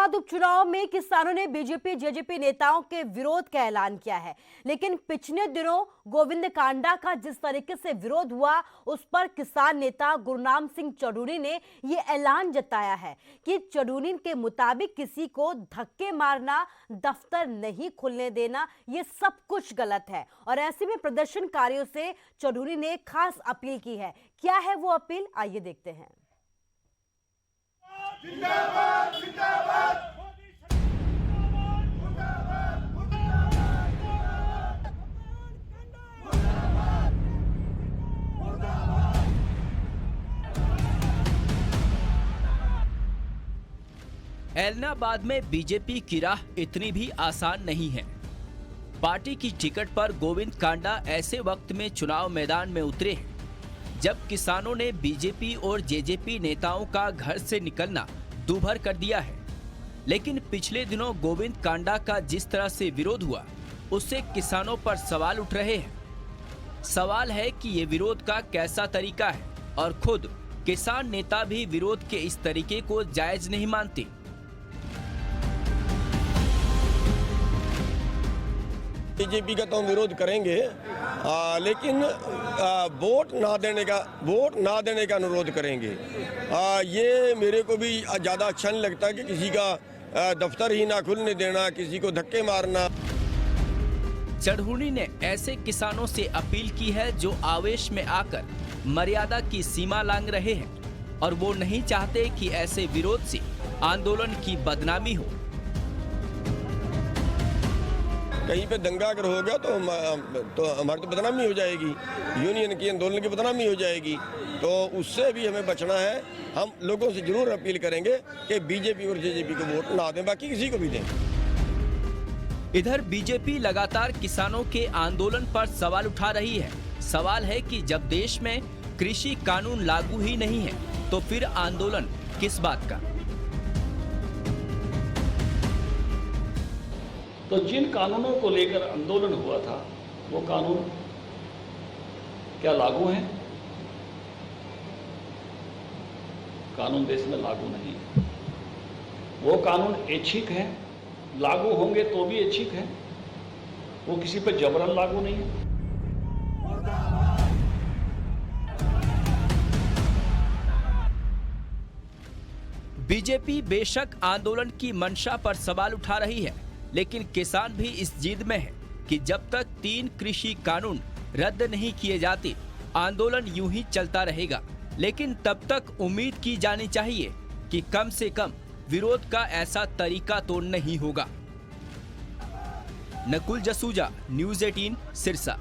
फरीदाबाद उपचुनाव में किसानों ने बीजेपी जेजेपी नेताओं के विरोध का ऐलान किया है, लेकिन पिछले दिनों गोविंद कांडा का जिस तरीके से विरोध हुआ उस पर किसान नेता गुरनाम सिंह चढ़ूनी ने यह ऐलान जताया है कि चढ़ूनी के मुताबिक किसी को धक्के मारना, दफ्तर नहीं खुलने देना, ये सब कुछ गलत है। और ऐसे में प्रदर्शनकारियों से चढ़ूनी ने खास अपील की है। क्या है वो अपील, आइए देखते हैं। जिंदाबाद जिंदाबाद ऐलनाबाद में बीजेपी की राह इतनी भी आसान नहीं है। पार्टी की टिकट पर गोविंद कांडा ऐसे वक्त में चुनाव मैदान में उतरे हैं जब किसानों ने बीजेपी और जेजेपी नेताओं का घर से निकलना दूभर कर दिया है। लेकिन पिछले दिनों गोविंद कांडा का जिस तरह से विरोध हुआ उससे किसानों पर सवाल उठ रहे हैं। सवाल है कि ये विरोध का कैसा तरीका है और खुद किसान नेता भी विरोध के इस तरीके को जायज नहीं मानते। बीजेपी का तो हम विरोध करेंगे, लेकिन वोट ना देने का अनुरोध करेंगे। ये मेरे को भी ज़्यादा अच्छा नहीं लगता कि किसी का दफ्तर ही ना खुलने देना, किसी को धक्के मारना। चढ़ूनी ने ऐसे किसानों से अपील की है जो आवेश में आकर मर्यादा की सीमा लांघ रहे हैं और वो नहीं चाहते कि ऐसे विरोध से आंदोलन की बदनामी हो। कहीं पे दंगा अगर होगा तो हमारी तो बदनामी हो जाएगी, यूनियन की, आंदोलन की बदनामी हो जाएगी। तो उससे भी हमें बचना है। हम लोगों से जरूर अपील करेंगे कि बीजेपी और जेजेपी को वोट ना दें, बाकी किसी को भी दें। इधर बीजेपी लगातार किसानों के आंदोलन पर सवाल उठा रही है। सवाल है कि जब देश में कृषि कानून लागू ही नहीं है तो फिर आंदोलन किस बात का। तो जिन कानूनों को लेकर आंदोलन हुआ था वो कानून क्या लागू हैं? कानून देश में लागू नहीं है। वो कानून ऐच्छिक हैं, लागू होंगे तो भी ऐच्छिक हैं, वो किसी पर जबरन लागू नहीं है। बीजेपी बेशक आंदोलन की मंशा पर सवाल उठा रही है, लेकिन किसान भी इस जिद में है कि जब तक 3 कृषि कानून रद्द नहीं किए जाते आंदोलन यूं ही चलता रहेगा। लेकिन तब तक उम्मीद की जानी चाहिए कि कम से कम विरोध का ऐसा तरीका तो नहीं होगा। नकुल जसूजा, न्यूज़ 18, सिरसा।